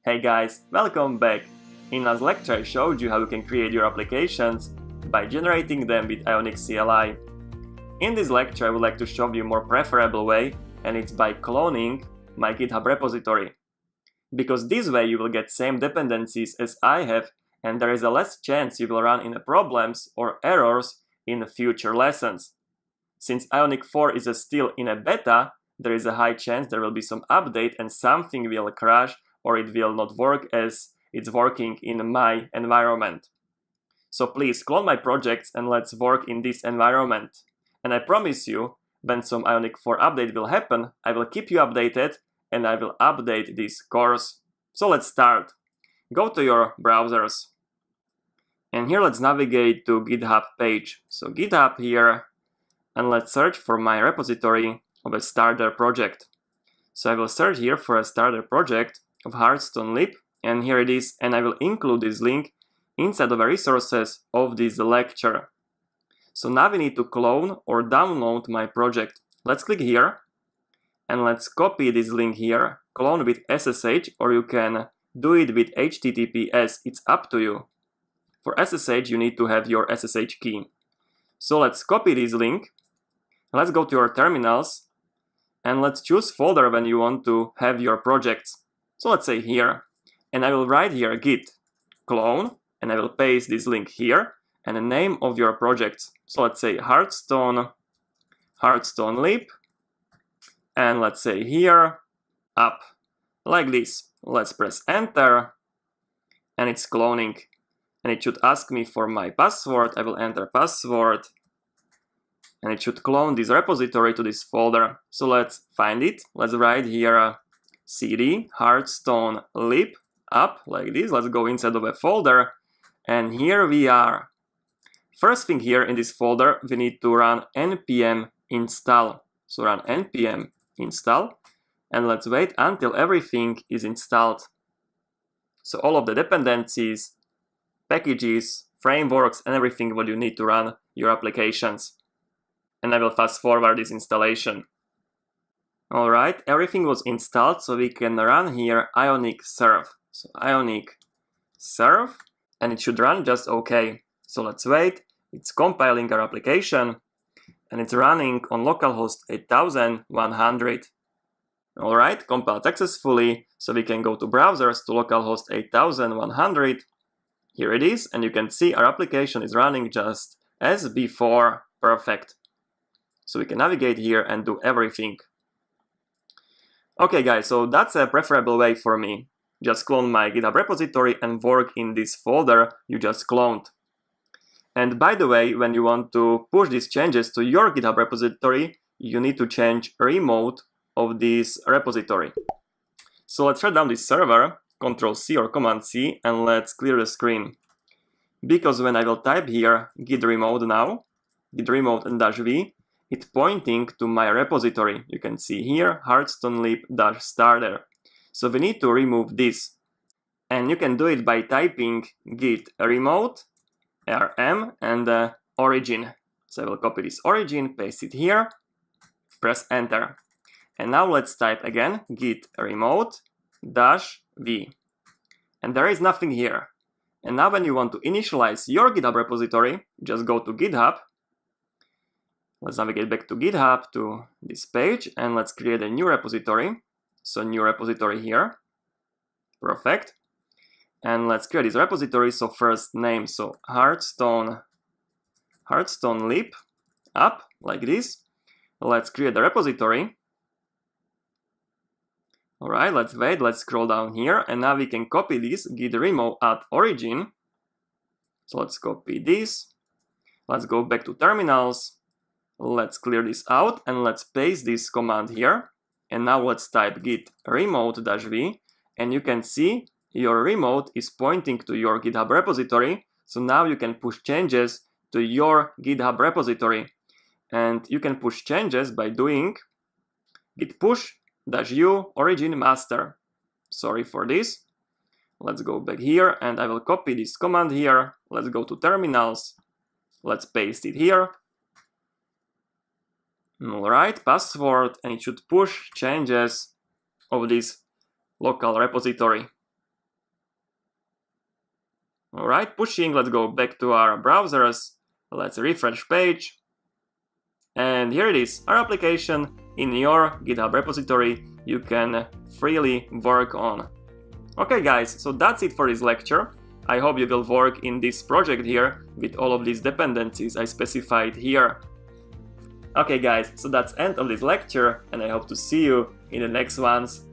Hey guys, welcome back! In last lecture I showed you how you can create your applications by generating them with Ionic CLI. In this lecture I would like to show you a more preferable way, and it's by cloning my GitHub repository. Because this way you will get same dependencies as I have, and there is a less chance you will run into problems or errors in future lessons. Since Ionic 4 is still in a beta, there is a high chance there will be some update and something will crash or it will not work as it's working in my environment. So please clone my projects and let's work in this environment. And I promise you, when some Ionic 4 update will happen, I will keep you updated and I will update this course. So let's start. Go to your browsers. And here let's navigate to GitHub page. So GitHub here, and let's search for my repository of a starter project. So I will search here for a starter project of Heartstone lib, and here it is, and I will include this link inside of the resources of this lecture. So now we need to clone or download my project. Let's click here, and let's copy this link here, clone with SSH, or you can do it with HTTPS, it's up to you. For SSH you need to have your SSH key. So let's copy this link, let's go to your terminals, and let's choose folder when you want to have your projects. So let's say here, and I will write here git clone, and I will paste this link here, and the name of your projects. So let's say Heartstone lib, and let's say here up, like this. Let's press enter, and it's cloning, and it should ask me for my password. I will enter password, and it should clone this repository to this folder. So let's find it. Let's write here cd Heartstone lib up, like this. Let's go inside of a folder, and here we are. First thing here in this folder, we need to run npm install. So run npm install, and let's wait until everything is installed. So all of the dependencies, packages, frameworks, and everything what you need to run your applications. And I will fast forward this installation. Alright, everything was installed, so we can run here Ionic serve. So Ionic serve, and it should run just okay. So let's wait, it's compiling our application, and it's running on localhost 8100. Alright, compiled successfully, so we can go to browsers to localhost 8100. Here it is, and you can see our application is running just as before, perfect. So we can navigate here and do everything. Okay guys, so that's a preferable way for me. Just clone my GitHub repository and work in this folder you just cloned. And by the way, when you want to push these changes to your GitHub repository, you need to change remote of this repository. So let's shut down this server, Ctrl-C or Command-C, and let's clear the screen. Because when I will type here git remote now, git remote and -v, it's pointing to my repository. You can see here Heartstone lib -starter. So we need to remove this. And you can do it by typing git remote rm and origin. So I will copy this origin, paste it here, press enter. And now let's type again git remote -v. And there is nothing here. And now when you want to initialize your GitHub repository, just go to GitHub. Let's navigate back to GitHub to this page, and let's create a new repository. So new repository here. Perfect. And let's create this repository. So first name, so Heartstone lib up, like this. Let's create the repository. Alright, let's wait, let's scroll down here, and now we can copy this git remote at origin. So let's copy this. Let's go back to terminals. Let's clear this out, and let's paste this command here. And now let's type git remote -v, and you can see your remote is pointing to your GitHub repository. So now you can push changes to your GitHub repository. And you can push changes by doing git push -u origin master. Sorry for this. Let's go back here, and I will copy this command here. Let's go to terminals. Let's paste it here. Alright, password, and it should push changes of this local repository. Alright, pushing, let's go back to our browsers, let's refresh page, and here it is, our application in your GitHub repository you can freely work on. Okay guys, so that's it for this lecture. I hope you will work in this project here with all of these dependencies I specified here. Okay guys, so that's end of this lecture, and I hope to see you in the next ones.